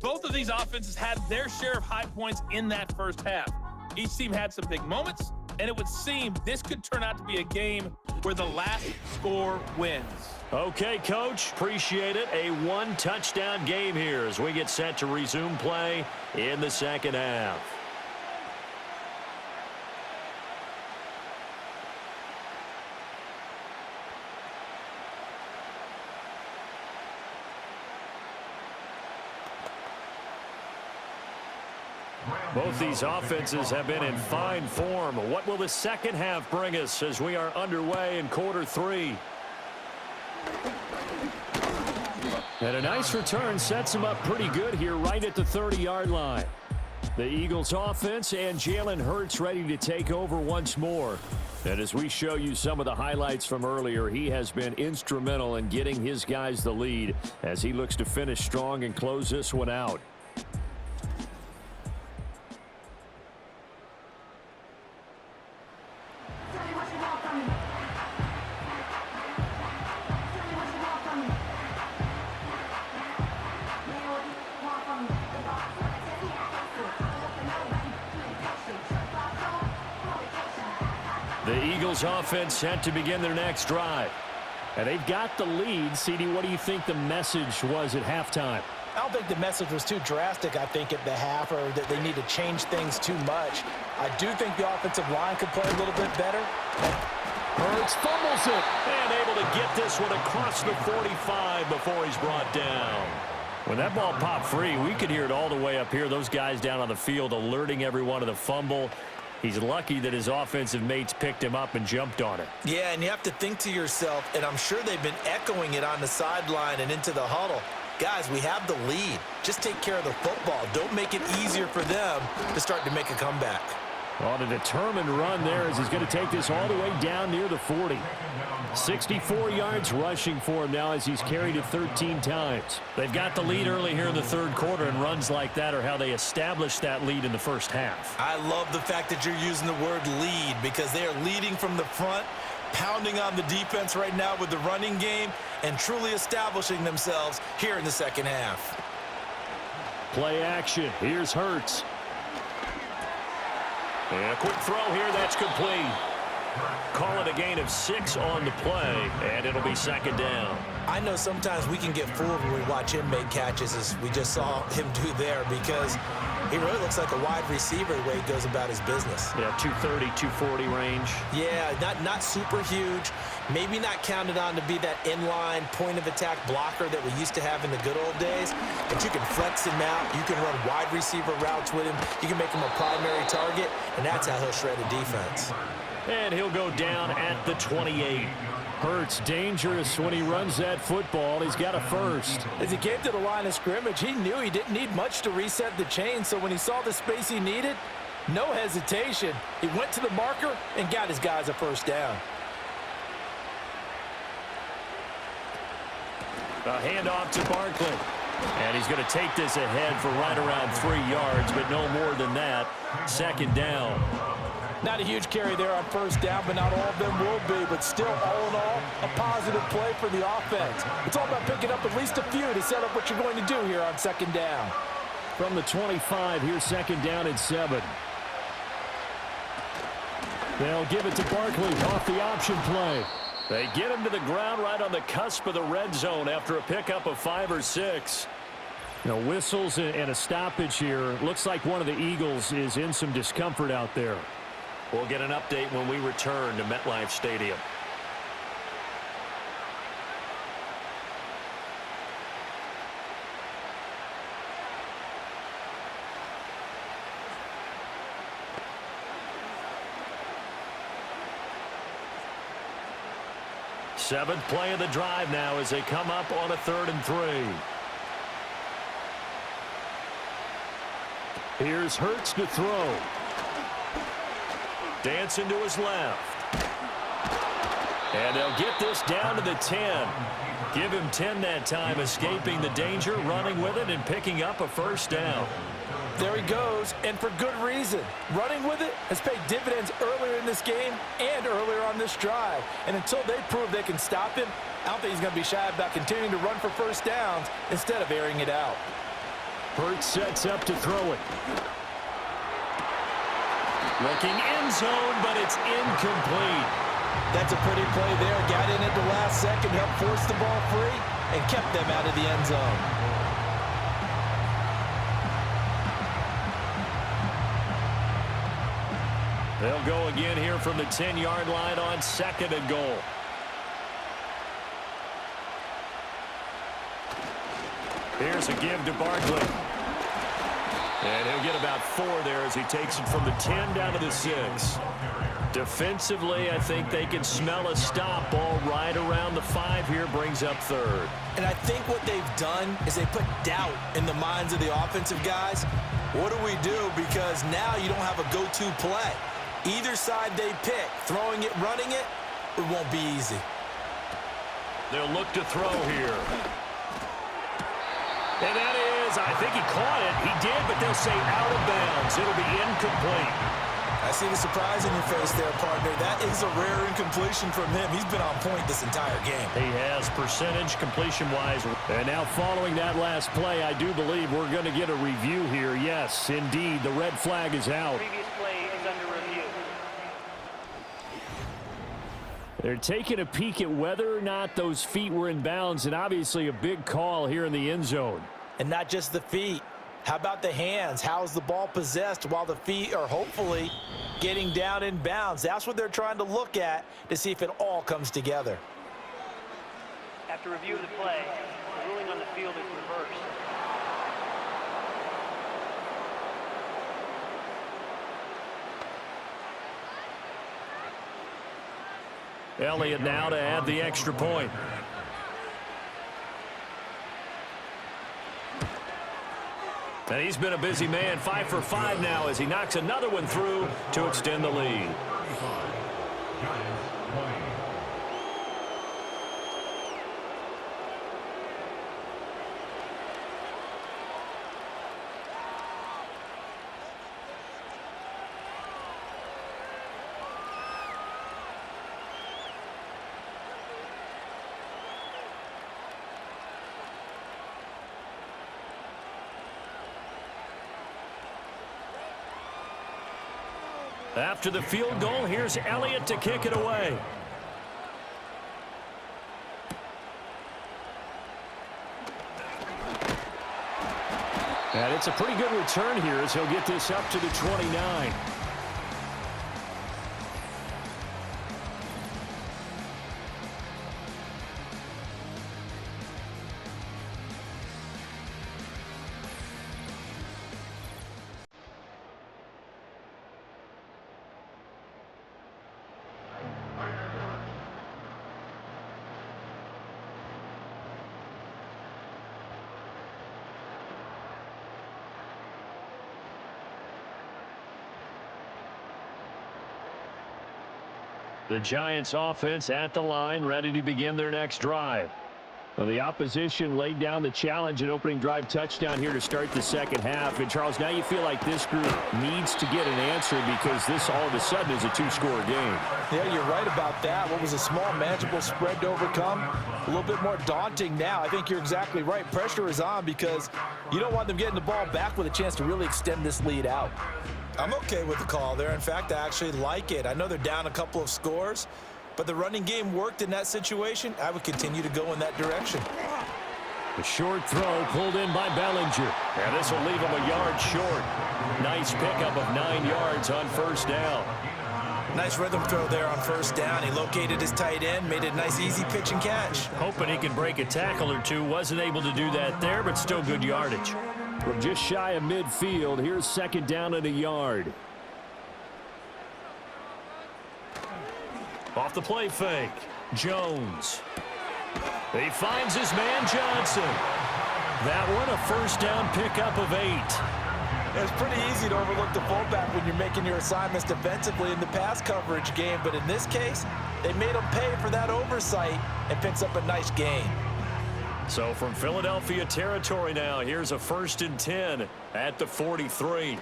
Both of these offenses had their share of high points in that first half. Each team had some big moments, and it would seem this could turn out to be a game where the last score wins. Okay, Coach, appreciate it. A one-touchdown game here as we get set to resume play in the second half. Both these offenses have been in fine form. What will the second half bring us as we are underway in quarter three? And a nice return sets him up pretty good here right at the 30-yard line. The Eagles offense and Jalen Hurts ready to take over once more. And as we show you some of the highlights from earlier, he has been instrumental in getting his guys the lead as he looks to finish strong and close this one out. The Eagles offense set to begin their next drive. And they've got the lead. CD, what do you think the message was at halftime? I don't think the message was too drastic, I think, at the half, or that they need to change things too much. I do think the offensive line could play a little bit better. Hurts fumbles it. And able to get this one across the 45 before he's brought down. When that ball popped free, we could hear it all the way up here. Those guys down on the field alerting everyone of the fumble. He's lucky that his offensive mates picked him up and jumped on it. Yeah, and you have to think to yourself, and I'm sure they've been echoing it on the sideline and into the huddle. Guys, we have the lead. Just take care of the football. Don't make it easier for them to start to make a comeback. On a determined run there as he's going to take this all the way down near the 40. 64 yards rushing for him now as he's carried it 13 times. They've got the lead early here in the third quarter, and runs like that are how they established that lead in the first half. I love the fact that you're using the word lead because they are leading from the front, pounding on the defense right now with the running game, and truly establishing themselves here in the second half. Play action. Here's Hurts. And a quick throw here. That's complete. Call it a gain of 6 on the play, and it'll be second down. I know sometimes we can get fooled when we watch him make catches, as we just saw him do there, because he really looks like a wide receiver the way he goes about his business. Yeah, 230, 240 range. Yeah, not super huge. Maybe not counted on to be that inline point-of-attack blocker that we used to have in the good old days, but you can flex him out. You can run wide receiver routes with him. You can make him a primary target, and that's how he'll shred a defense. And he'll go down at the 28. Hurts dangerous when he runs that football. He's got a first. As he came to the line of scrimmage, he knew he didn't need much to reset the chain, so when he saw the space he needed, no hesitation. He went to the marker and got his guys a first down. A handoff to Barkley. And he's going to take this ahead for right around 3 yards, but no more than that. Second down. Not a huge carry there on first down, but not all of them will be. But still, all in all, a positive play for the offense. It's all about picking up at least a few to set up what you're going to do here on second down. From the 25, here's second down and 7. They'll give it to Barkley off the option play. They get him to the ground right on the cusp of the red zone after a pickup of 5 or 6. Whistles and a stoppage here. Looks like one of the Eagles is in some discomfort out there. We'll get an update when we return to MetLife Stadium. Seventh play of the drive now as they come up on a 3rd and 3. Here's Hurts to throw. Dancing to his left. And they'll get this down to the 10. Give him 10 that time, escaping the danger, running with it, and picking up a first down. There he goes, and for good reason. Running with it has paid dividends earlier in this game and earlier on this drive. And until they prove they can stop him, I don't think he's going to be shy about continuing to run for first downs instead of airing it out. Hurts sets up to throw it. Looking end zone, but it's incomplete. That's a pretty play there. Got in at the last second, helped force the ball free, and kept them out of the end zone. They'll go again here from the 10-yard line on 2nd and goal. Here's a give to Barkley. And he'll get about 4 there as he takes it from the 10 down to the 6. Defensively, I think they can smell a stop. Ball right around the 5 here, brings up 3rd. And I think what they've done is they put doubt in the minds of the offensive guys. What do we do? Because now you don't have a go-to play. Either side they pick, throwing it, running it, it won't be easy. They'll look to throw here. And that is, I think he caught it. He did, but they'll say out of bounds. It'll be incomplete. I see the surprise in your face there, partner. That is a rare incompletion from him. He's been on point this entire game. He has, percentage completion-wise. And now following that last play, I do believe we're going to get a review here. Yes, indeed, the red flag is out. Previous play is under review. They're taking a peek at whether or not those feet were in bounds, and obviously a big call here in the end zone. And not just the feet. How about the hands? How's the ball possessed while the feet are hopefully getting down in bounds? That's what they're trying to look at to see if it all comes together. After review of the play, the ruling on the field is reversed. Elliott now to add the extra point. And he's been a busy man, 5 for 5 now as he knocks another one through to extend the lead. After the field goal, here's Elliott to kick it away. And it's a pretty good return here as he'll get this up to the 29. The Giants offense at the line, ready to begin their next drive. Well, the opposition laid down the challenge and opening drive touchdown here to start the second half. And, Charles, now you feel like this group needs to get an answer because this all of a sudden is a 2-score game. Yeah, you're right about that. What was a small, manageable spread to overcome, a little bit more daunting now. I think you're exactly right. Pressure is on because you don't want them getting the ball back with a chance to really extend this lead out. I'm okay with the call there. In fact, I actually like it. I know they're down a couple of scores, but the running game worked in that situation. I would continue to go in that direction. A short throw pulled in by Bellinger. And this will leave him a yard short. Nice pickup of 9 yards on first down. Nice rhythm throw there on first down. He located his tight end, made it a nice easy pitch and catch. Hoping he could break a tackle or two. Wasn't able to do that there, but still good yardage. From just shy of midfield, here's second down and a yard. Off the play fake, Jones. He finds his man Johnson. That one a first down pickup of 8. It's pretty easy to overlook the fullback when you're making your assignments defensively in the pass coverage game, but in this case, they made him pay for that oversight and picks up a nice gain. So from Philadelphia territory now, here's a 1st and 10 at the 43.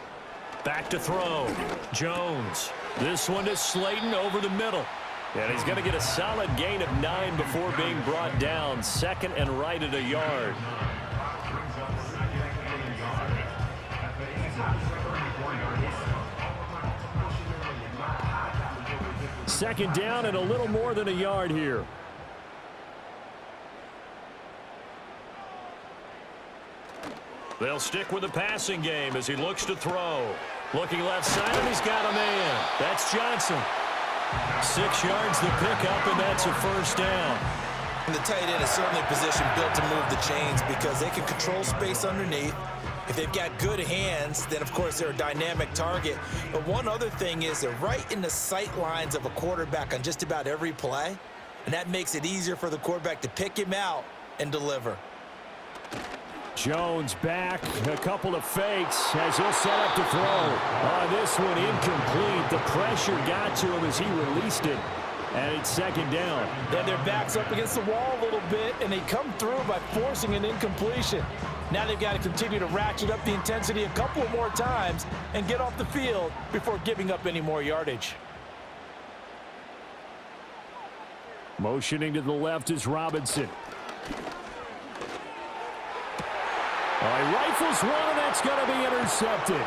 Back to throw. Jones. This one to Slayton over the middle. And he's going to get a solid gain of 9 before being brought down. 2nd and right at a yard. Second down and a little more than a yard here. They'll stick with the passing game as he looks to throw. Looking left side, and he's got a man. That's Johnson. 6 yards the pickup, and that's a 1st down. And the tight end is certainly a position built to move the chains because they can control space underneath. If they've got good hands, then, of course, they're a dynamic target. But one other thing is they're right in the sight lines of a quarterback on just about every play, and that makes it easier for the quarterback to pick him out and deliver. Jones back, a couple of fakes as he'll set up to throw. This one incomplete. The pressure got to him as he released it, and it's 2nd down. Yeah, their back's up against the wall a little bit, and they come through by forcing an incompletion. Now they've got to continue to ratchet up the intensity a couple more times and get off the field before giving up any more yardage. Motioning to the left is Robinson. He rifles one, and that's going to be intercepted.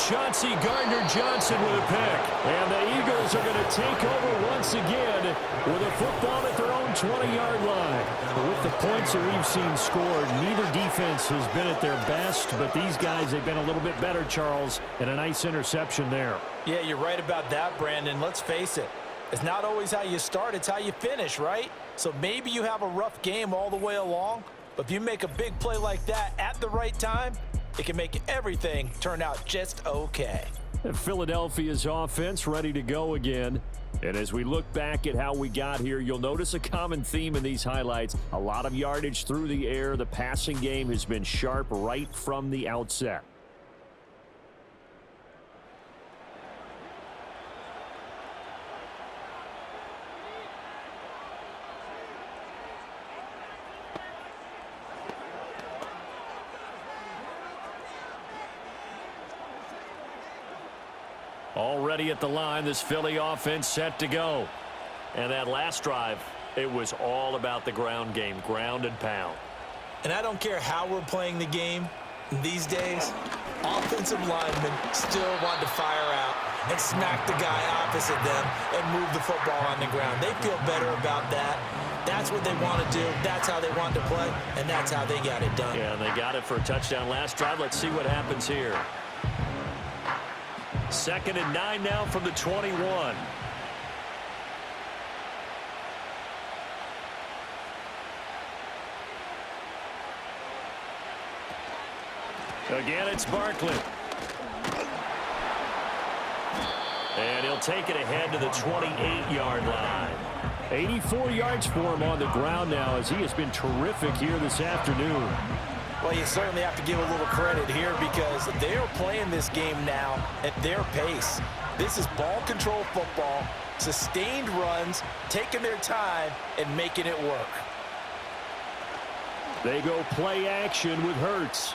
Chauncey Gardner-Johnson with a pick. And the Eagles are going to take over once again with a football at their own 20-yard line. With the points that we've seen scored, neither defense has been at their best, but these guys have been a little bit better, Charles, and a nice interception there. Yeah, you're right about that, Brandon. Let's face it. It's not always how you start, it's how you finish, right? So maybe you have a rough game all the way along, but if you make a big play like that at the right time, it can make everything turn out just okay. Philadelphia's offense ready to go again. And as we look back at how we got here, you'll notice a common theme in these highlights. A lot of yardage through the air. The passing game has been sharp right from the outset. Already at the line, this Philly offense set to go. And that last drive, it was all about the ground game, ground and pound. And I don't care how we're playing the game these days, offensive linemen still want to fire out and smack the guy opposite them and move the football on the ground. They feel better about that. That's what they want to do. That's how they want to play, and that's how they got it done. Yeah, and they got it for a touchdown last drive. Let's see what happens here. 2nd and 9 now from the 21. Again, it's Barkley. And he'll take it ahead to the 28-yard line. 84 yards for him on the ground now as he has been terrific here this afternoon. Well, you certainly have to give a little credit here because they are playing this game now at their pace. This is ball control football, sustained runs, taking their time, and making it work. They go play action with Hurts.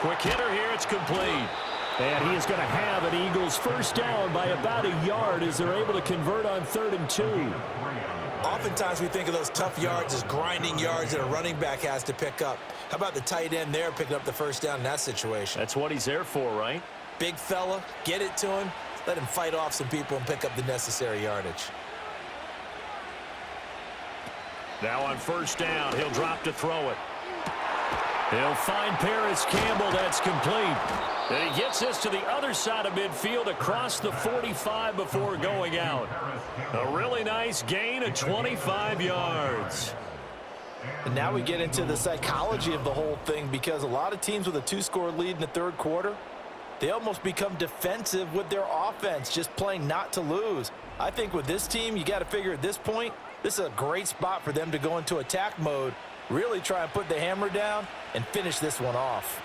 Quick hitter here, it's complete. And he is going to have an Eagles 1st down by about a yard as they're able to convert on 3rd and 2. Oftentimes we think of those tough yards as grinding yards that a running back has to pick up. How about the tight end there picking up the 1st down in that situation? That's what he's there for, right? Big fella, get it to him, let him fight off some people and pick up the necessary yardage. Now on 1st down, he'll drop to throw it. He'll find Paris Campbell. That's complete. And he gets this to the other side of midfield across the 45 before going out. A really nice gain of 25 yards. And now we get into the psychology of the whole thing because a lot of teams with a 2-score lead in the 3rd quarter, they almost become defensive with their offense, just playing not to lose. I think with this team, you got to figure at this point, this is a great spot for them to go into attack mode, really try and put the hammer down and finish this one off.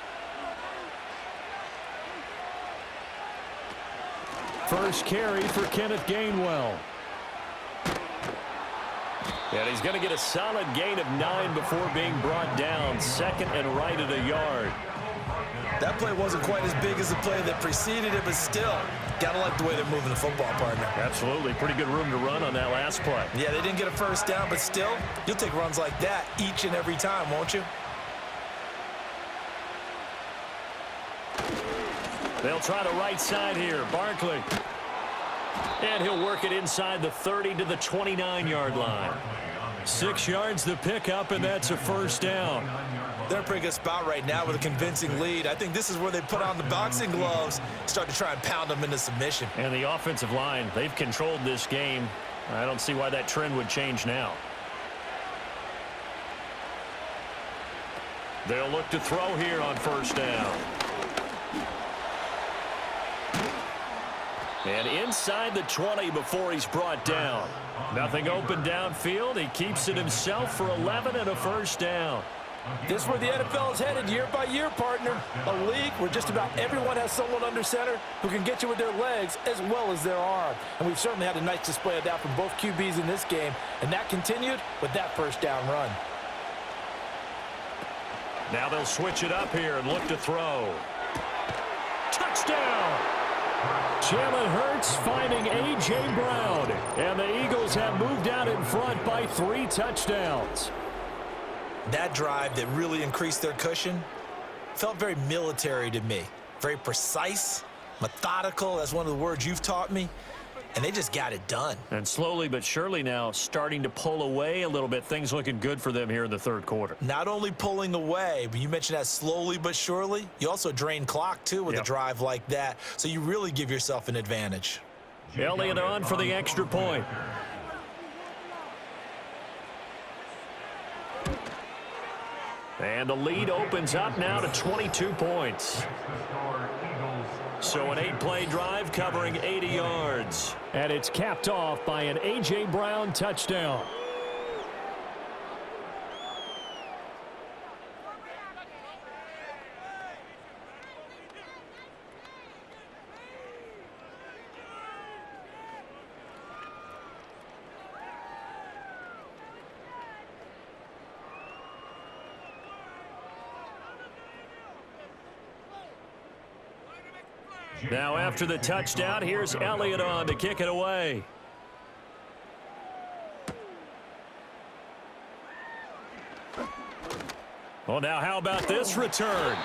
First carry for Kenneth Gainwell. And he's going to get a solid gain of 9 before being brought down. 2nd and right at a yard. That play wasn't quite as big as the play that preceded it, but still, gotta like the way they're moving the football, partner. Absolutely. Pretty good room to run on that last play. Yeah, they didn't get a first down, but still, you'll take runs like that each and every time, won't you? They'll try the right side here. Barkley. And he'll work it inside the 30 to the 29-yard line. 6 yards the pickup, and that's a first down. They're in a pretty good spot right now with a convincing lead. I think this is where they put on the boxing gloves, start to try and pound them into submission. And the offensive line, they've controlled this game. I don't see why that trend would change now. They'll look to throw here on first down. And inside the 20 before he's brought down. Nothing open downfield. He keeps it himself for 11 and a first down. This is where the NFL is headed year by year, partner. A league where just about everyone has someone under center who can get you with their legs as well as their arm. And we've certainly had a nice display of that from both QBs in this game. And that continued with that first down run. Now they'll switch it up here and look to throw. Touchdown! Jalen Hurts finding A.J. Brown. And the Eagles have moved out in front by 3 touchdowns. That drive that really increased their cushion felt very military to me. Very precise, methodical. That's one of the words you've taught me. And they just got it done. And slowly but surely now starting to pull away a little bit. Things looking good for them here in the third quarter. Not only pulling away, but you mentioned that slowly but surely. You also drain clock, too, with a drive like that. So you really give yourself an advantage. Elliott on for the extra point. And the lead opens up now to 22 points. So an 8-play drive covering 80 yards. And it's capped off by an A.J. Brown touchdown. Now after the touchdown, here's Elliott on to kick it away. Well, now how about this return?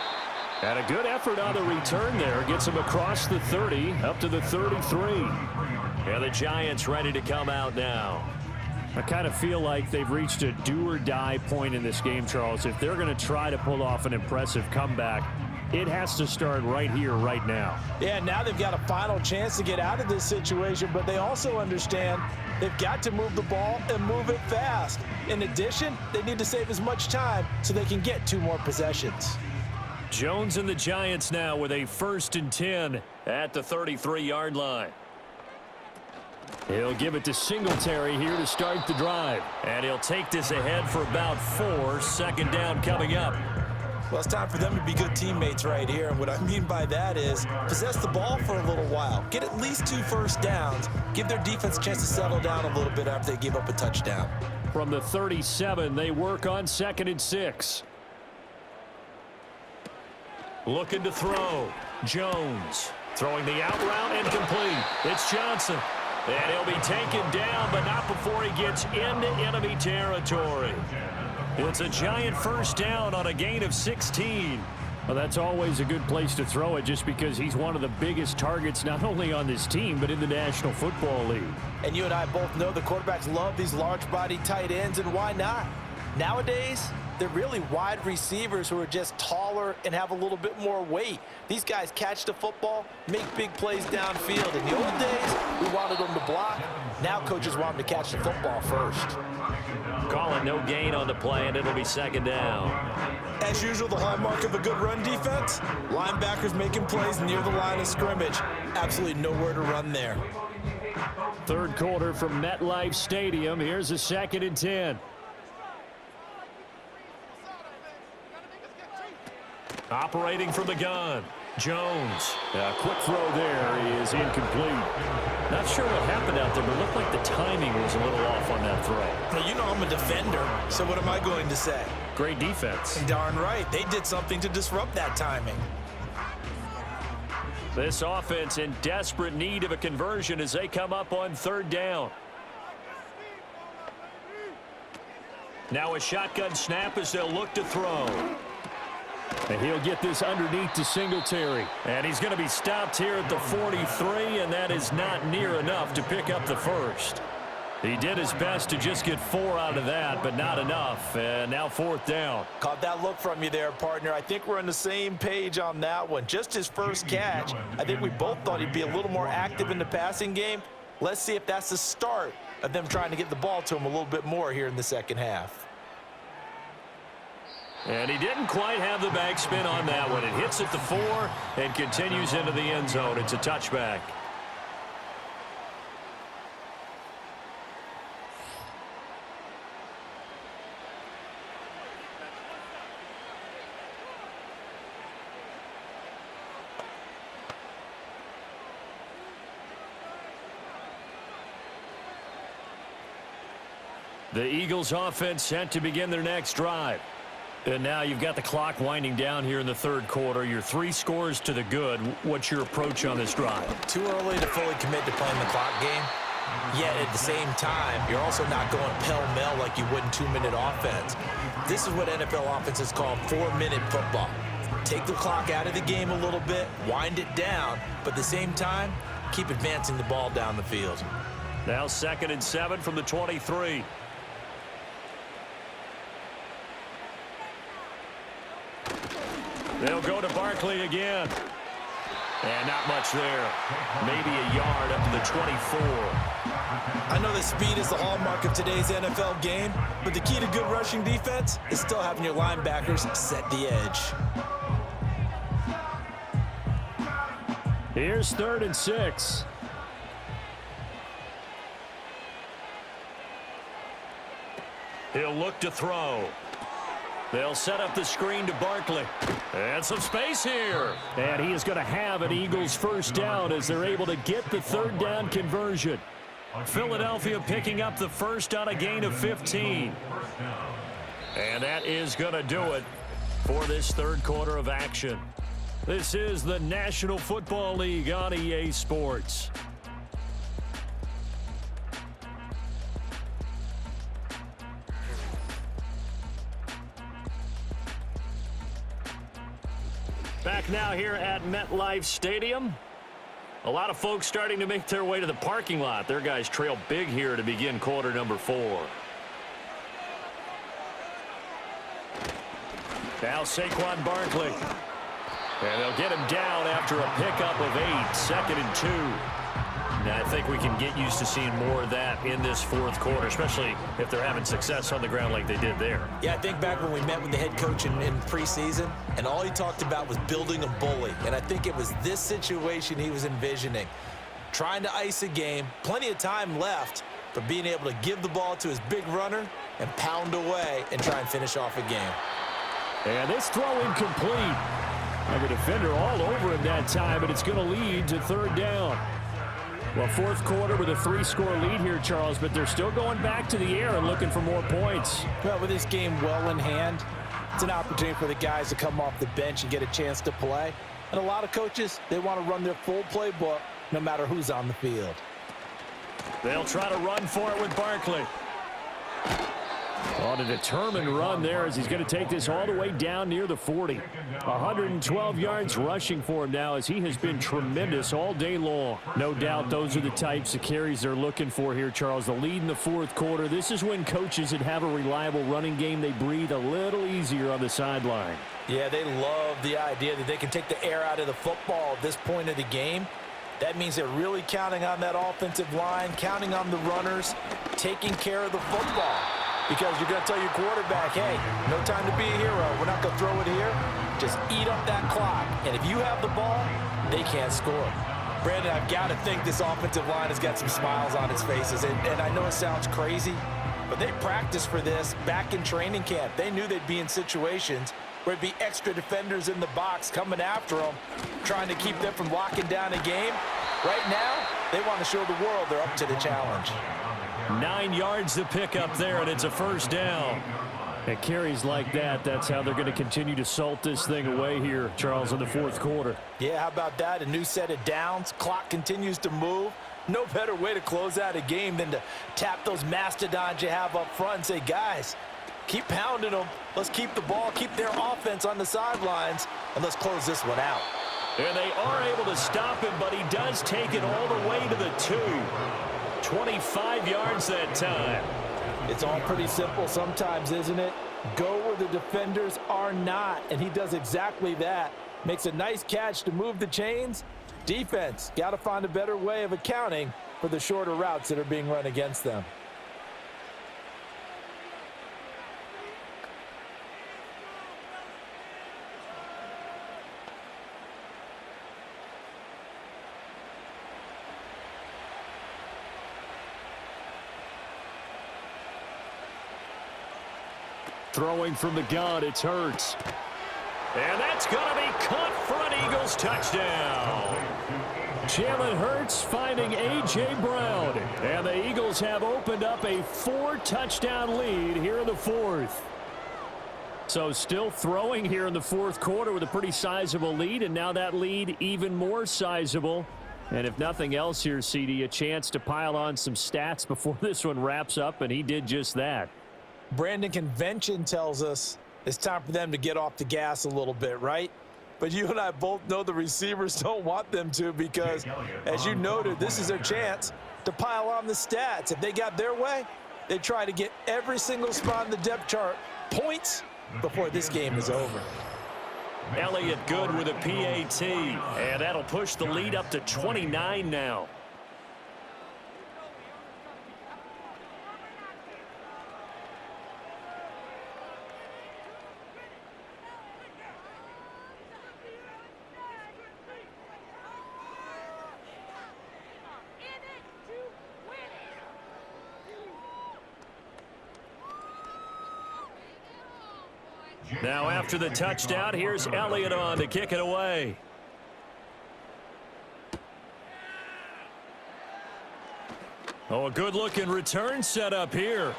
And a good effort on the return there. Gets him across the 30, up to the 33. And the Giants ready to come out now. I kind of feel like they've reached a do-or-die point in this game, Charles. If they're going to try to pull off an impressive comeback, it has to start right here, right now. Yeah, now they've got a final chance to get out of this situation, but they also understand they've got to move the ball and move it fast. In addition, they need to save as much time so they can get 2 more possessions. Jones and the Giants now with a 1st and 10 at the 33-yard line. He'll give it to Singletary here to start the drive. And he'll take this ahead for about 4. 2nd down coming up. Well, it's time for them to be good teammates right here. And what I mean by that is possess the ball for a little while. Get at least 2 first downs. Give their defense a chance to settle down a little bit after they give up a touchdown. From the 37, they work on 2nd and 6. Looking to throw. Jones throwing the out route incomplete. It's Johnson. And he'll be taken down, but not before he gets into enemy territory. It's a Giant first down on a gain of 16. Well, that's always a good place to throw it just because he's one of the biggest targets not only on this team but in the National Football League. And you and I both know the quarterbacks love these large-body tight ends, and why not? Nowadays, they're really wide receivers who are just taller and have a little bit more weight. These guys catch the football, make big plays downfield. In the old days, we wanted them to block. Now coaches want them to catch the football first. Call it no gain on the play, and it'll be 2nd down. As usual, the hallmark of a good run defense, linebackers making plays near the line of scrimmage. Absolutely nowhere to run there. 3rd quarter from MetLife Stadium. Here's a 2nd and 10. Operating from the gun. Jones. A quick throw there is incomplete. Not sure what happened out there, but it looked like the timing was a little off on that throw. Well, you know I'm a defender, so what am I going to say? Great defense. Darn right. They did something to disrupt that timing. This offense in desperate need of a conversion as they come up on third down. Now a shotgun snap as they'll look to throw. And he'll get this underneath to Singletary. And he's going to be stopped here at the 43, and that is not near enough to pick up the first. He did his best to just get 4 out of that, but not enough. And now fourth down. Caught that look from you there, partner. I think we're on the same page on that one. Just his first catch. I think we both thought he'd be a little more active in the passing game. Let's see if that's the start of them trying to get the ball to him a little bit more here in the second half. And he didn't quite have the backspin on that one. It hits at the 4 and continues into the end zone. It's a touchback. The Eagles offense set to begin their next drive. And now you've got the clock winding down here in the third quarter. Your 3 scores to the good. What's your approach on this drive? Too early to fully commit to playing the clock game. Yet at the same time, you're also not going pell-mell like you would in 2-minute offense. This is what NFL offenses call 4-minute football. Take the clock out of the game a little bit, wind it down, but at the same time, keep advancing the ball down the field. Now 2nd and 7 from the 23. They'll go to Barkley again. And not much there. Maybe a yard up to the 24. I know that speed is the hallmark of today's NFL game, but the key to good rushing defense is still having your linebackers set the edge. Here's 3rd and 6. He'll look to throw. They'll set up the screen to Barkley. And some space here. And he is going to have an Eagles first down as they're able to get the 3rd down conversion. Philadelphia picking up the first on a gain of 15. And that is going to do it for this third quarter of action. This is the National Football League on EA Sports. Back now here at MetLife Stadium. A lot of folks starting to make their way to the parking lot. Their guys trail big here to begin quarter number 4. Now Saquon Barkley. And they'll get him down after a pickup of 8. 2nd and 2. Now I think we can get used to seeing more of that in this fourth quarter, especially if they're having success on the ground like they did there. Yeah, I think back when we met with the head coach in preseason, and all he talked about was building a bully. And I think it was this situation he was envisioning. Trying to ice a game, plenty of time left, but being able to give the ball to his big runner and pound away and try and finish off a game. And this throw incomplete. And the defender all over him that time, and it's going to lead to 3rd down. Well, fourth quarter with a 3-score lead here, Charles, but they're still going back to the air and looking for more points. Well, with this game well in hand, it's an opportunity for the guys to come off the bench and get a chance to play. And a lot of coaches, they want to run their full playbook no matter who's on the field. They'll try to run for it with Barkley. On a determined run there as he's going to take this all the way down near the 40. 112 yards rushing for him now as he has been tremendous all day long. No doubt those are the types of carries they're looking for here, Charles. The lead in the fourth quarter. This is when coaches that have a reliable running game, they breathe a little easier on the sideline. Yeah, they love the idea that they can take the air out of the football at this point of the game. That means they're really counting on that offensive line, counting on the runners, taking care of the football. Because you're going to tell your quarterback, hey, no time to be a hero. We're not going to throw it here. Just eat up that clock. And if you have the ball, they can't score. Brandon, I've got to think this offensive line has got some smiles on its faces. And I know it sounds crazy, but they practiced for this back in training camp. They knew they'd be in situations where it'd be extra defenders in the box coming after them, trying to keep them from locking down a game. Right now, they want to show the world they're up to the challenge. 9 yards to pick up there, and it's a first down. At carries like that, that's how they're going to continue to salt this thing away here, Charles, in the fourth quarter. Yeah, how about that? A new set of downs. Clock continues to move. No better way to close out a game than to tap those mastodons you have up front and say, guys, keep pounding them. Let's keep the ball, keep their offense on the sidelines, and let's close this one out. And they are able to stop him, but he does take it all the way to the 2. 25 yards that time. It's all pretty simple sometimes, isn't it? Go where the defenders are not, and he does exactly that. Makes a nice catch to move the chains. Defense, got to find a better way of accounting for the shorter routes that are being run against them. Throwing from the gun, it's Hurts. And that's going to be caught for an Eagles touchdown. Jalen Hurts finding A.J. Brown. And the Eagles have opened up a 4-touchdown lead here in the fourth. So still throwing here in the fourth quarter with a pretty sizable lead. And now that lead even more sizable. And if nothing else here, CD, a chance to pile on some stats before this one wraps up. And he did just that. Brandon, convention tells us it's time for them to get off the gas a little bit, right? But you and I both know the receivers don't want them to because, as you noted, this is their chance to pile on the stats. If they got their way, they try to get every single spot in the depth chart points before this game is over. Elliott good with a PAT, and that'll push the lead up to 29 now. Now after the touchdown, here's Elliott on to kick it away. Oh, a good-looking return set up here.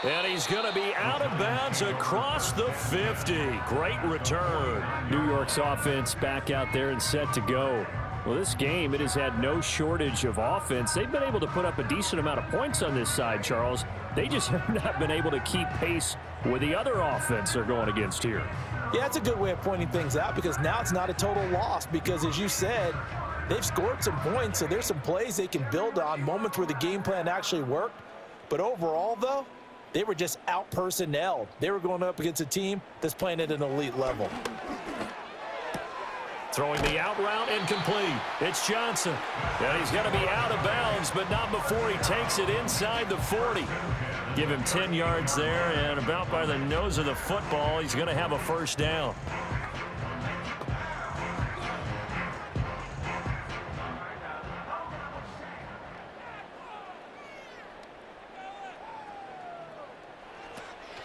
And he's going to be out of bounds across the 50. Great return. New York's offense back out there and set to go. Well, this game, it has had no shortage of offense. They've been able to put up a decent amount of points on this side, Charles. They just have not been able to keep pace with the other offense they're going against here. Yeah, that's a good way of pointing things out because now it's not a total loss because, as you said, they've scored some points, so there's some plays they can build on, moments where the game plan actually worked. But overall, though, they were just out-personnelled. They were going up against a team that's playing at an elite level. Throwing the out route incomplete. It's Johnson. And he's going to be out of bounds, but not before he takes it inside the 40. Give him 10 yards there, and about by the nose of the football, he's going to have a first down.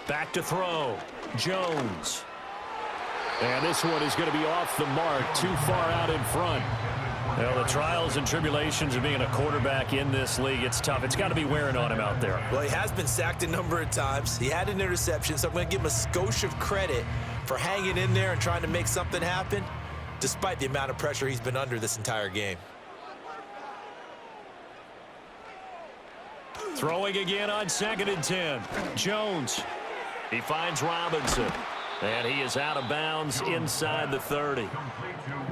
Back to throw. Jones. And this one is going to be off the mark, too far out in front. Well, the trials and tribulations of being a quarterback in this league, it's tough. It's got to be wearing on him out there. Well, he has been sacked a number of times. He had an interception, so I'm going to give him a skosh of credit for hanging in there and trying to make something happen, despite the amount of pressure he's been under this entire game. Throwing again on 2nd and 10. Jones. He finds Robinson. And he is out of bounds inside the 30.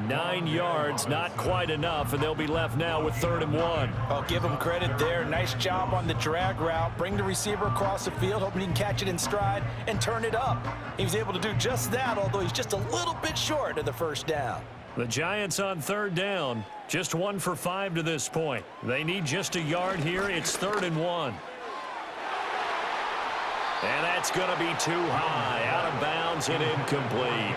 9 yards, not quite enough, and they'll be left now with 3rd and 1. I'll give him credit there. Nice job on the drag route. Bring the receiver across the field, hoping he can catch it in stride and turn it up. He was able to do just that, although he's just a little bit short of the first down. The Giants on 3rd down, just 1 for 5 to this point. They need just a yard here. It's 3rd and 1. And that's going to be too high, out of bounds and incomplete.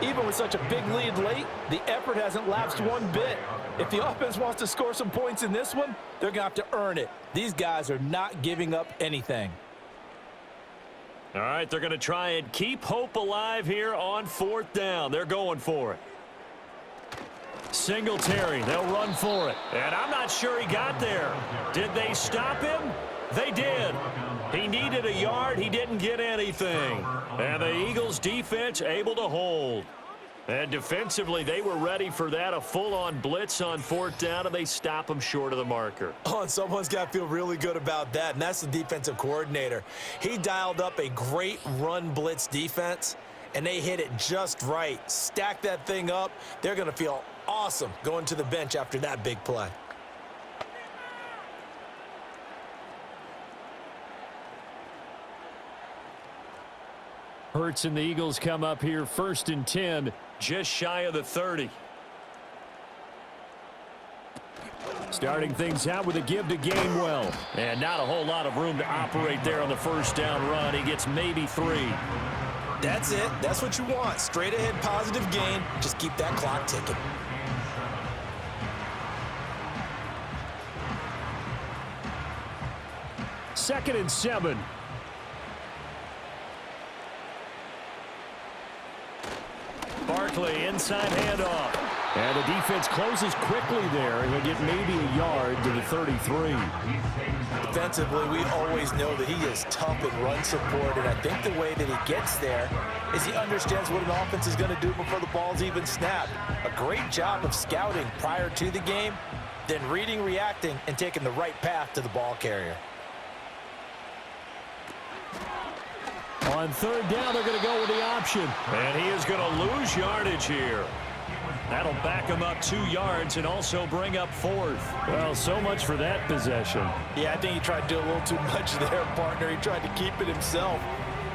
Even with such a big lead late, the effort hasn't lapsed one bit. If the offense wants to score some points in this one, they're going to have to earn it. These guys are not giving up anything. All right, they're going to try and keep hope alive here on 4th down. They're going for it. Singletary, they'll run for it. And I'm not sure he got there. Did they stop him? They did. He needed a yard. He didn't get anything. And the Eagles defense able to hold. And defensively, they were ready for that, a full-on blitz on 4th down, and they stop him short of the marker. Oh, and someone's got to feel really good about that, and that's the defensive coordinator. He dialed up a great run blitz defense, and they hit it just right. Stack that thing up. They're going to feel awesome going to the bench after that big play. Hurts and the Eagles come up here 1st and 10, just shy of the 30. Starting things out with a give to Gainwell. And not a whole lot of room to operate there on the 1st down run. He gets maybe 3. That's it. That's what you want. Straight ahead positive gain. Just keep that clock ticking. Second and 7. Barkley, inside handoff. And the defense closes quickly there. He'll get maybe a yard to the 33. Defensively, we always know that he is tough in run support, and I think the way that he gets there is he understands what an offense is going to do before the ball's even snapped. A great job of scouting prior to the game, then reading, reacting, and taking the right path to the ball carrier. On 3rd down, they're going to go with the option. And he is going to lose yardage here. That'll back him up 2 yards and also bring up 4th. Well, so much for that possession. Yeah, I think he tried to do a little too much there, partner. He tried to keep it himself.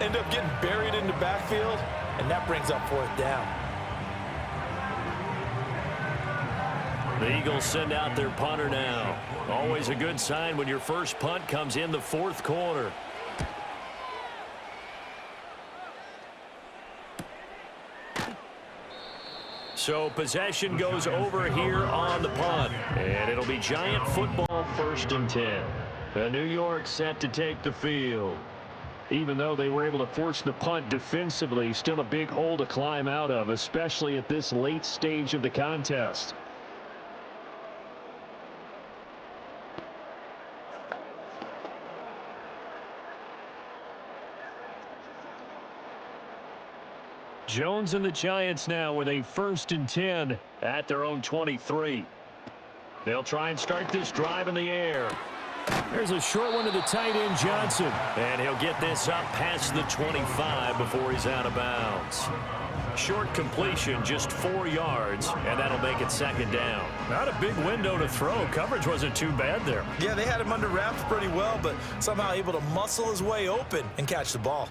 Ended up getting buried in the backfield, and that brings up 4th down. The Eagles send out their punter now. Always a good sign when your first punt comes in the 4th quarter. So possession goes over here on the punt. And it'll be Giant football 1st and 10. The New York set to take the field. Even though they were able to force the punt defensively, still a big hole to climb out of, especially at this late stage of the contest. Jones and the Giants now with a 1st and 10 at their own 23. They'll try and start this drive in the air. There's a short one to the tight end, Johnson. And he'll get this up past the 25 before he's out of bounds. Short completion, just 4 yards, and that'll make it 2nd down. Not a big window to throw. Coverage wasn't too bad there. Yeah, they had him under wraps pretty well, but somehow able to muscle his way open and catch the ball.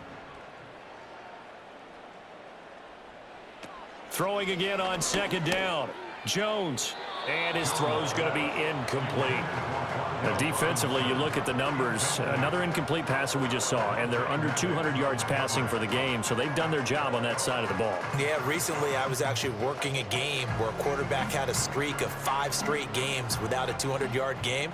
Throwing again on 2nd down. Jones. And his throw's going to be incomplete. Now, defensively, you look at the numbers. Another incomplete passer we just saw, and they're under 200 yards passing for the game, so they've done their job on that side of the ball. Yeah, recently I was actually working a game where a quarterback had a streak of 5 straight games without a 200-yard game,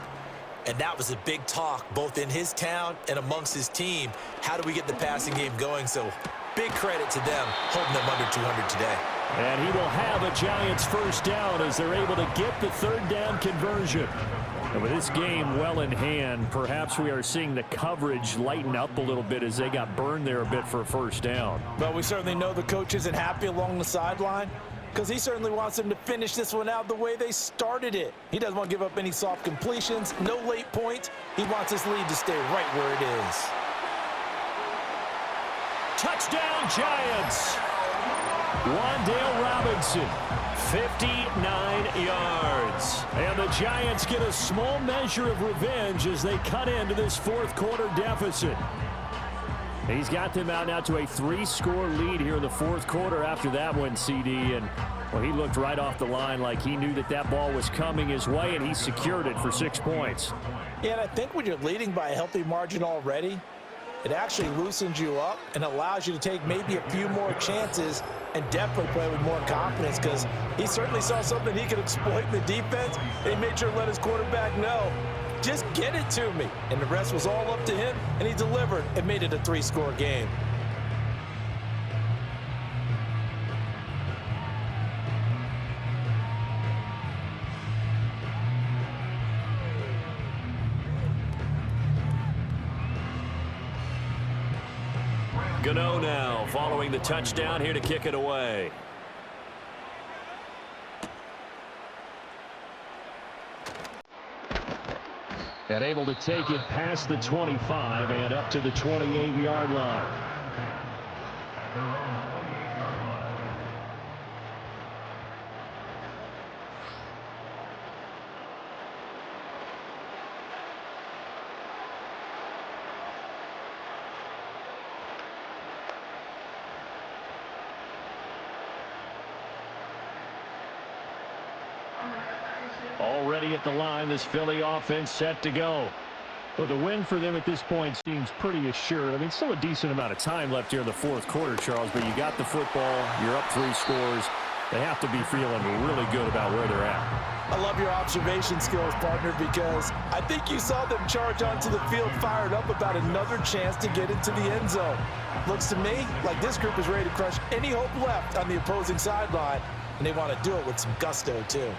and that was a big talk both in his town and amongst his team. How do we get the passing game going? So big credit to them holding them under 200 today. And he will have a Giants 1st down as they're able to get the 3rd down conversion. And with this game well in hand, perhaps we are seeing the coverage lighten up a little bit as they got burned there a bit for a 1st down. Well, we certainly know the coach isn't happy along the sideline because he certainly wants them to finish this one out the way they started it. He doesn't want to give up any soft completions, no late points. He wants his lead to stay right where it is. Touchdown, Giants! Wan'Dale Robinson, 59 yards. And the Giants get a small measure of revenge as they cut into this 4th quarter deficit. He's got them out now to a 3-score lead here in the 4th quarter after that one, CD. And, well, he looked right off the line like he knew that that ball was coming his way, and he secured it for 6 points. Yeah, and I think when you're leading by a healthy margin already, it actually loosens you up and allows you to take maybe a few more chances and definitely play with more confidence because he certainly saw something he could exploit in the defense. He made sure to let his quarterback know just get it to me. And the rest was all up to him, and he delivered and made it a 3-score game. Gano now following the touchdown here to kick it away. And able to take it past the 25 and up to the 28-yard line. Already at the line, this Philly offense set to go. Well, the win for them at this point seems pretty assured. I mean, still a decent amount of time left here in the fourth quarter, Charles, but you got the football, you're up 3 scores. They have to be feeling really good about where they're at. I love your observation skills, partner, because I think you saw them charge onto the field fired up about another chance to get into the end zone. Looks to me like this group is ready to crush any hope left on the opposing sideline, and they want to do it with some gusto, too.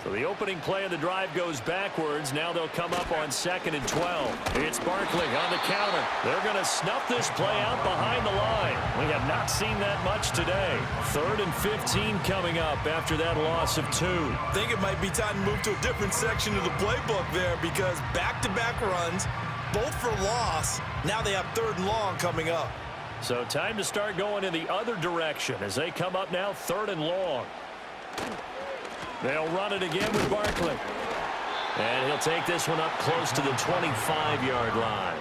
So the opening play of the drive goes backwards. Now they'll come up on 2nd and 12. It's Barkley on the counter. They're going to snuff this play out behind the line. We have not seen that much today. 3rd and 15 coming up after that loss of 2. I think it might be time to move to a different section of the playbook there, because back-to-back runs, both for loss. Now they have 3rd and long coming up. So time to start going in the other direction as they come up now 3rd and long. They'll run it again with Barkley. And he'll take this one up close to the 25-yard line.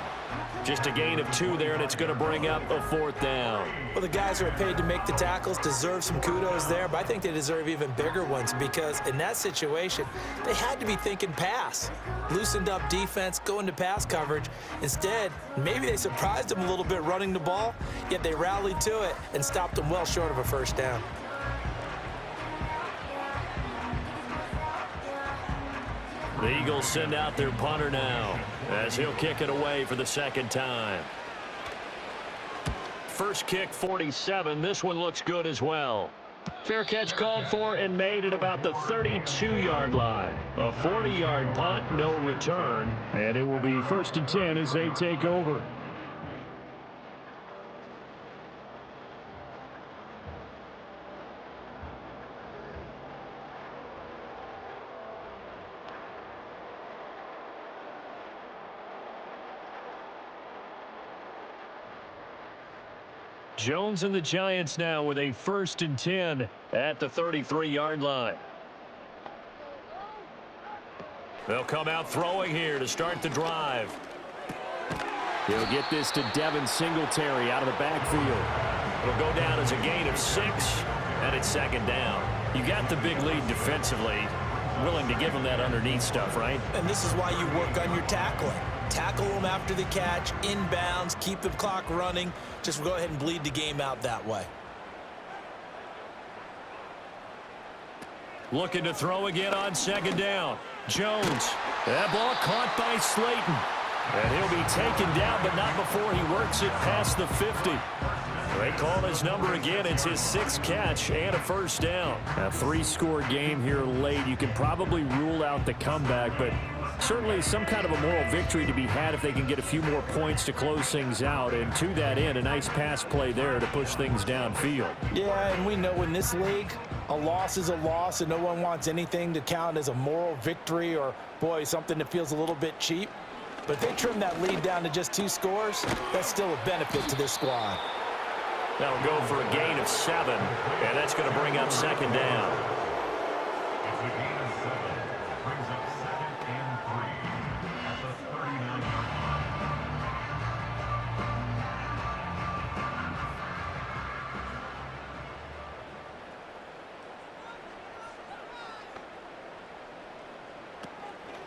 Just a gain of 2 there, and it's going to bring up a 4th down. Well, the guys who are paid to make the tackles deserve some kudos there, but I think they deserve even bigger ones, because in that situation, they had to be thinking pass. Loosened up defense, going to pass coverage. Instead, maybe they surprised them a little bit running the ball, yet they rallied to it and stopped them well short of a 1st down. The Eagles send out their punter now as he'll kick it away for the 2nd time. First kick, 47. This one looks good as well. Fair catch called for and made at about the 32-yard line. A 40-yard punt, no return. And it will be 1st and 10 as they take over. Jones and the Giants now with a 1st and 10 at the 33-yard line. They'll come out throwing here to start the drive. He'll get this to Devin Singletary out of the backfield. It'll go down as a gain of 6, and it's 2nd down. You got the big lead defensively. Willing to give them that underneath stuff, right? And this is why you work on your tackling. Tackle them after the catch, inbounds, keep the clock running. Just go ahead and bleed the game out that way. Looking to throw again on 2nd down. Jones. That ball caught by Slayton. And he'll be taken down, but not before he works it past the 50. They call his number again. It's his 6th catch and a 1st down. A 3-score game here late. You can probably rule out the comeback, but certainly some kind of a moral victory to be had if they can get a few more points to close things out. And to that end, a nice pass play there to push things downfield. Yeah, and we know in this league, a loss is a loss, and no one wants anything to count as a moral victory or, boy, something that feels a little bit cheap. But if they trim that lead down to just 2 scores, that's still a benefit to this squad. That'll go for a gain of 7, and that's going to bring up 2nd down.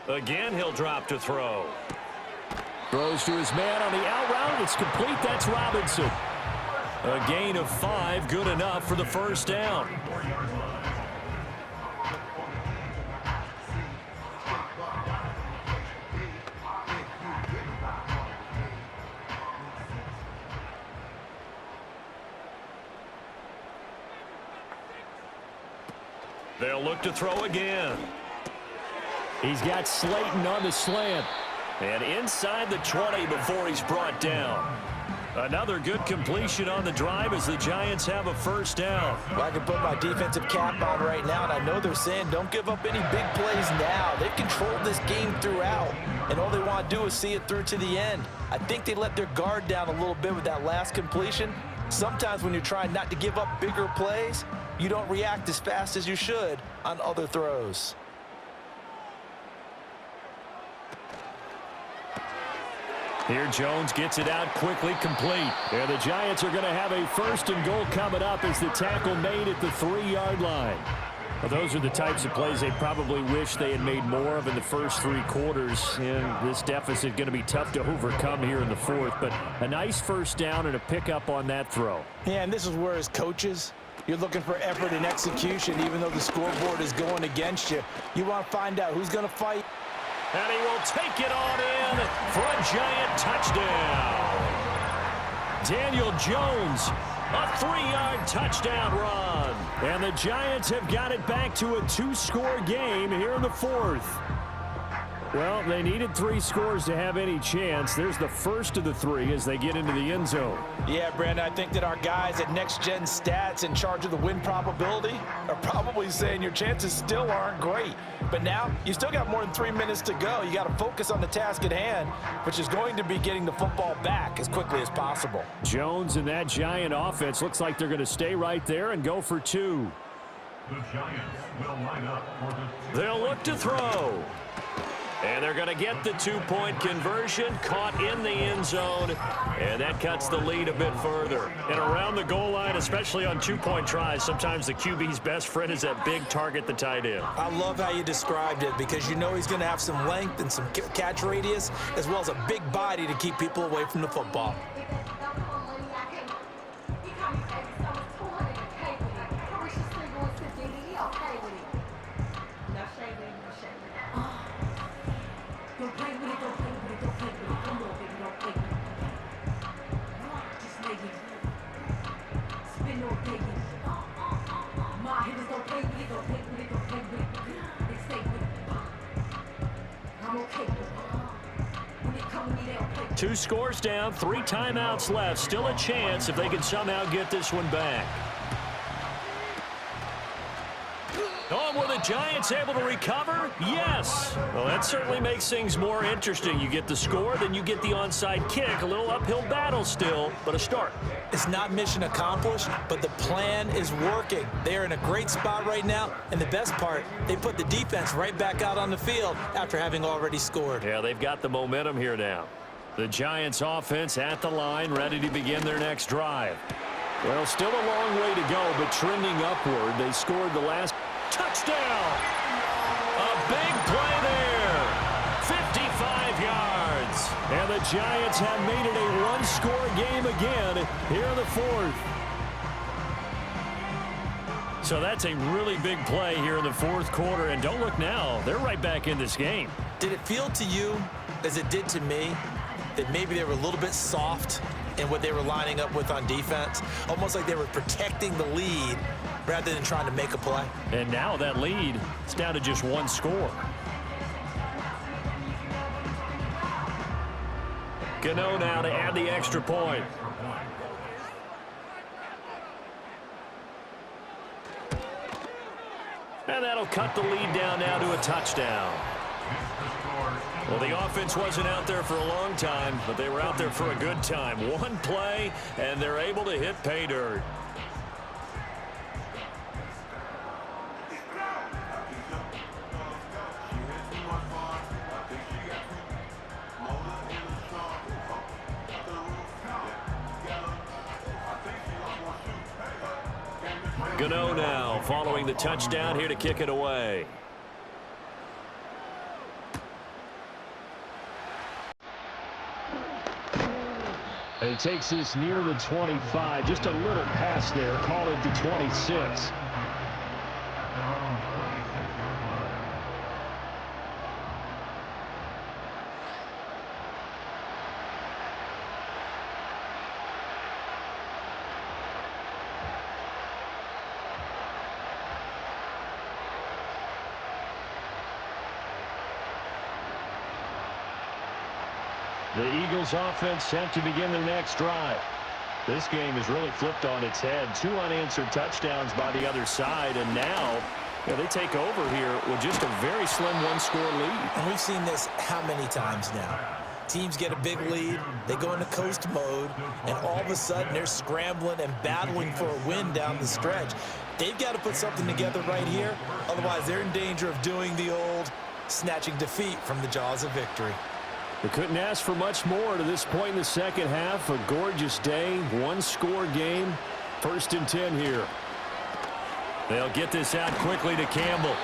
Again, he'll drop to throw. Throws to his man on the out route. It's complete. That's Robinson. A gain of 5, good enough for the 1st down. They'll look to throw again. He's got Slayton on the slant. And inside the 20 before he's brought down. Another good completion on the drive as the Giants have a first down. Well, I can put my defensive cap on right now, and I know they're saying don't give up any big plays now. They've controlled this game throughout, and all they want to do is see it through to the end. I think they let their guard down a little bit with that last completion. Sometimes when you're trying not to give up bigger plays, you don't react as fast as you should on other throws. Here Jones gets it out quickly, complete. And the Giants are going to have a first and goal coming up as the tackle made at the 3-yard line. Well, those are the types of plays they probably wish they had made more of in the first 3 quarters. And this deficit going to be tough to overcome here in the fourth. But a nice first down and a pickup on that throw. Yeah, and this is where as coaches, you're looking for effort and execution even though the scoreboard is going against you. You want to find out who's going to fight. And he will take it on in for a Giant touchdown. Daniel Jones, a 3-yard touchdown run. And the Giants have got it back to a 2-score game here in the fourth. Well, they needed 3 scores to have any chance. There's the first of the 3 as they get into the end zone. Yeah, Brandon, I think that our guys at Next Gen Stats in charge of the win probability are probably saying your chances still aren't great. But now, you still got more than 3 minutes to go. You got to focus on the task at hand, which is going to be getting the football back as quickly as possible. Jones and that Giant offense looks like they're going to stay right there and go for 2. The Giants will line up for the... They'll look to throw. And they're going to get the 2-point conversion, caught in the end zone, and that cuts the lead a bit further. And around the goal line, especially on 2-point tries, sometimes the QB's best friend is that big target, the tight end. I love how you described it because you know he's going to have some length and some catch radius as well as a big body to keep people away from the football. Two scores down, 3 timeouts left. Still a chance if they can somehow get this one back. Oh, were the Giants able to recover? Yes. Well, that certainly makes things more interesting. You get the score, then you get the onside kick. A little uphill battle still, but a start. It's not mission accomplished, but the plan is working. They're in a great spot right now, and the best part, they put the defense right back out on the field after having already scored. Yeah, they've got the momentum here now. The Giants offense at the line, ready to begin their next drive. Well, still a long way to go, but trending upward. They scored the last touchdown. A big play there. 55 yards. And the Giants have made it a 1-score game again here in the fourth. So that's a really big play here in the fourth quarter. And don't look now. They're right back in this game. Did it feel to you, as it did to me, that maybe they were a little bit soft in what they were lining up with on defense? Almost like they were protecting the lead rather than trying to make a play. And now that lead is down to just 1 score. Gano now to add the extra point. And that'll cut the lead down now to a touchdown. Well, the offense wasn't out there for a long time, but they were out there for a good time. 1 play, and they're able to hit pay dirt. Gano now following the touchdown here to kick it away. He takes this near the 25. Just a little pass there. Call it the 26. The Eagles offense set to begin their next drive. This game is really flipped on its head. 2 unanswered touchdowns by the other side, and now they take over here with just a very slim one-score lead. And we've seen this how many times now? Teams get a big lead, they go into coast mode, and all of a sudden they're scrambling and battling for a win down the stretch. They've got to put something together right here, otherwise they're in danger of doing the old snatching defeat from the jaws of victory. They couldn't ask for much more to this point in the second half. A gorgeous day, one-score game. 1st and 10 here. They'll get this out quickly to Campbell.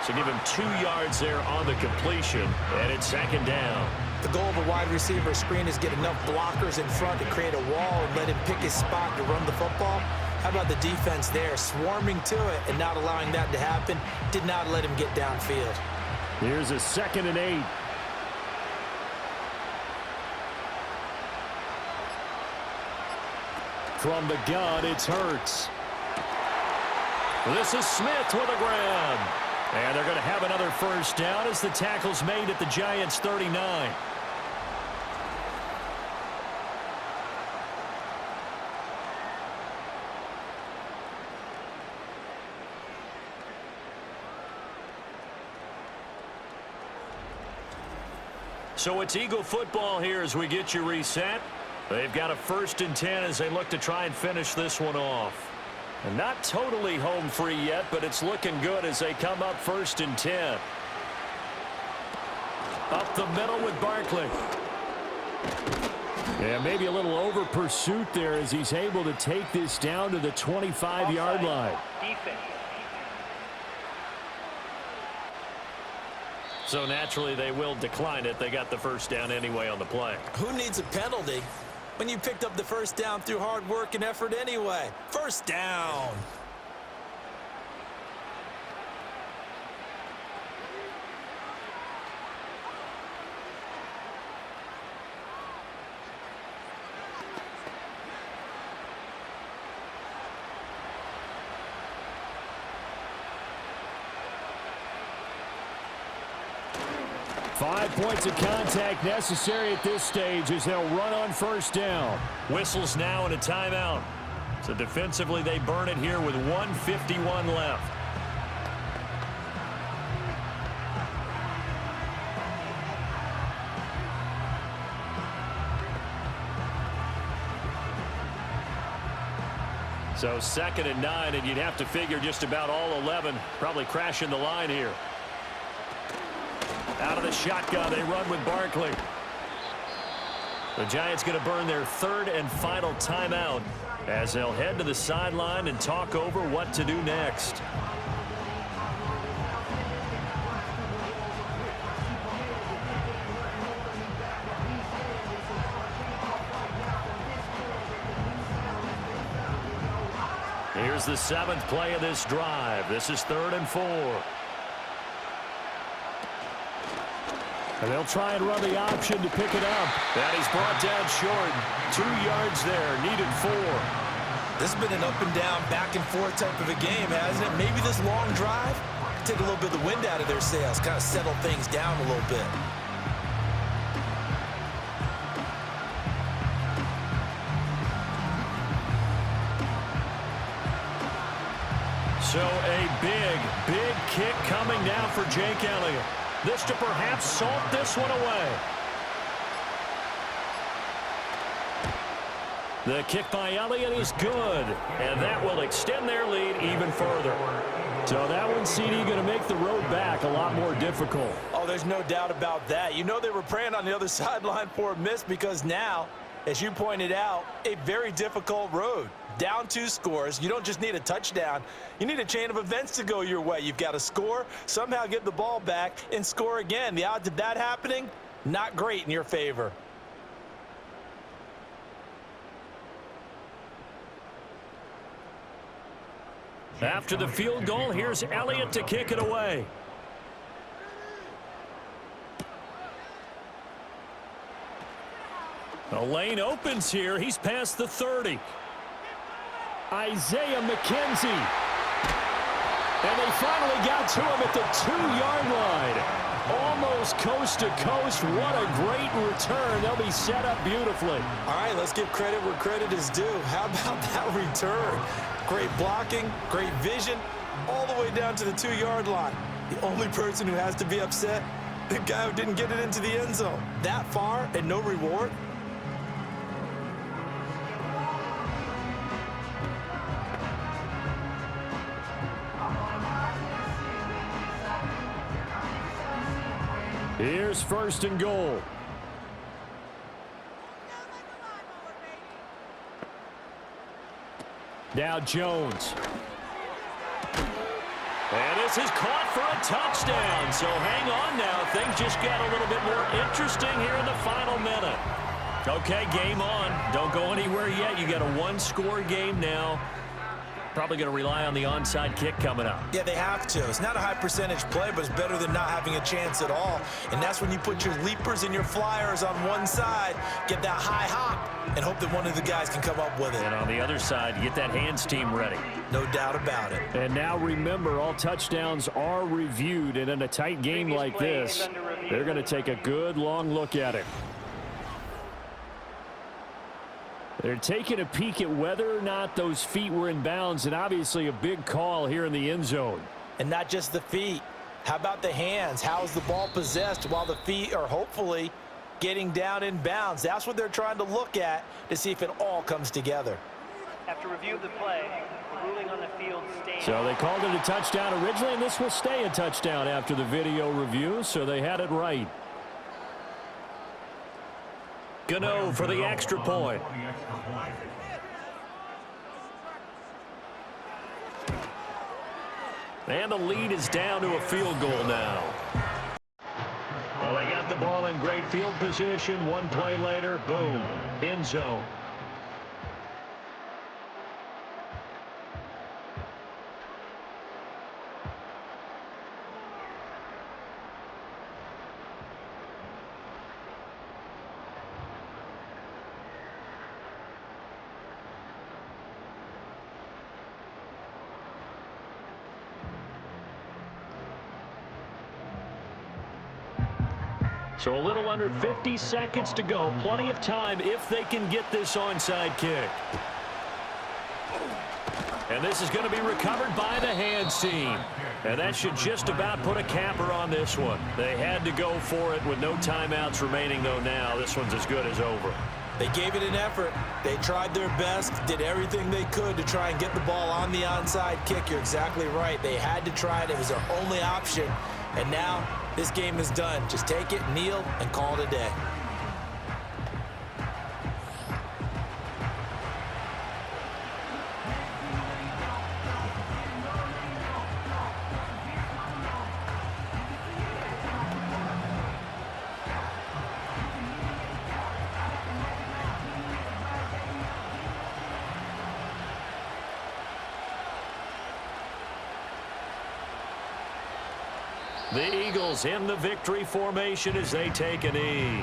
So give him 2 yards there on the completion, and it's 2nd down. The goal of a wide receiver screen is get enough blockers in front to create a wall and let him pick his spot to run the football. How about the defense there, swarming to it and not allowing that to happen? Did not let him get downfield. Here's a 2nd and 8. From the gun, it's Hurts. This is Smith with a grab. And they're going to have another 1st down as the tackle's made at the Giants' 39. So it's Eagle football here as we get you reset. They've got a 1st and 10 as they look to try and finish this one off. And not totally home free yet, but it's looking good as they come up 1st and 10. Up the middle with Barkley. Yeah, maybe a little over pursuit there as he's able to take this down to the 25-yard line. Defense. So naturally they will decline it. They got the 1st down anyway on the play. Who needs a penalty when you picked up the 1st down through hard work and effort anyway? 1st down. Five points of contact necessary at this stage as they'll run on 1st down. Whistles now and a timeout. So defensively they burn it here with 1:51 left. So 2nd and 9, and you'd have to figure just about all 11 probably crashing the line here. Out of the shotgun, they run with Barkley. The Giants going to burn their 3rd and final timeout as they'll head to the sideline and talk over what to do next. Here's the 7th play of this drive. This is 3rd and 4. And they'll try and run the option to pick it up. That is brought down short. 2 yards there, needed 4. This has been an up and down, back and forth type of a game, hasn't it? Maybe this long drive, take a little bit of the wind out of their sails, kind of settle things down a little bit. So a big, big kick coming now for Jake Elliott. This to perhaps salt this one away. The kick by Elliott is good, and that will extend their lead even further. So that one, CD, going to make the road back a lot more difficult. Oh, there's no doubt about that. You know they were praying on the other sideline for a miss because now, as you pointed out, a very difficult road. Down 2 scores. You don't just need a touchdown. You need a chain of events to go your way. You've got to score, somehow get the ball back, and score again. The odds of that happening, not great in your favor. After the field goal, here's Elliott to kick it away. The lane opens here. He's past the 30. Isaiah McKenzie. And they finally got to him at the 2-yard line. Almost coast to coast. What a great return. They'll be set up beautifully. All right, let's give credit where credit is due. How about that return? Great blocking, great vision, all the way down to the 2-yard line. The only person who has to be upset, the guy who didn't get it into the end zone. That far and no reward? Here's 1st and goal. Now Jones. And this is caught for a touchdown. So hang on now. Things just got a little bit more interesting here in the final minute. Okay, game on. Don't go anywhere yet. You got a 1-score game now. Probably going to rely on the onside kick coming up. Yeah, they have to. It's not a high percentage play, but it's better than not having a chance at all. And that's when you put your leapers and your flyers on one side, get that high hop, and hope that one of the guys can come up with it. And on the other side, you get that hands team ready. No doubt about it. And now remember, all touchdowns are reviewed. And in a tight game like this, they're going to take a good long look at it. They're taking a peek at whether or not those feet were in bounds, and obviously a big call here in the end zone. And not just the feet. How about the hands? How is the ball possessed while the feet are hopefully getting down in bounds? That's what they're trying to look at to see if it all comes together. After review of the play, the ruling on the field stands. So they called it a touchdown originally, and this will stay a touchdown after the video review, so they had it right. Gano for the extra point. And the lead is down to a field goal now. Well, they got the ball in great field position. One play later, boom, end zone. So a little under 50 seconds to go. Plenty of time if they can get this onside kick. And this is going to be recovered by the hands team. And that should just about put a capper on this one. They had to go for it with no timeouts remaining, though, now. This one's as good as over. They gave it an effort. They tried their best, did everything they could to try and get the ball on the onside kick. You're exactly right. They had to try it. It was their only option. And now this game is done. Just take it, kneel, and call it a day. The Eagles in the victory formation as they take a knee.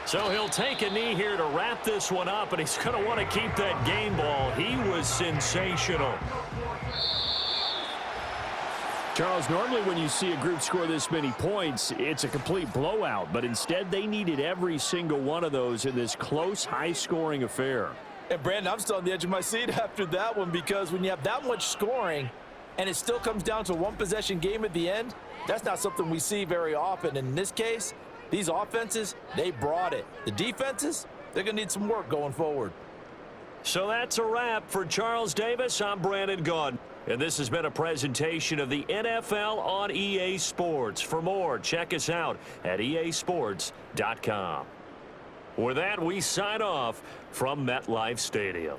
So he'll take a knee here to wrap this one up, and he's going to want to keep that game ball. He was sensational. Charles, normally when you see a group score this many points, it's a complete blowout, but instead they needed every single one of those in this close, high-scoring affair. And Brandon, I'm still on the edge of my seat after that one, because when you have that much scoring and it still comes down to a one-possession game at the end, that's not something we see very often. And in this case, these offenses, they brought it. The defenses, they're going to need some work going forward. So that's a wrap for Charles Davis. I'm Brandon Gaudin. And this has been a presentation of the NFL on EA Sports. For more, check us out at easports.com. With that, we sign off from MetLife Stadium.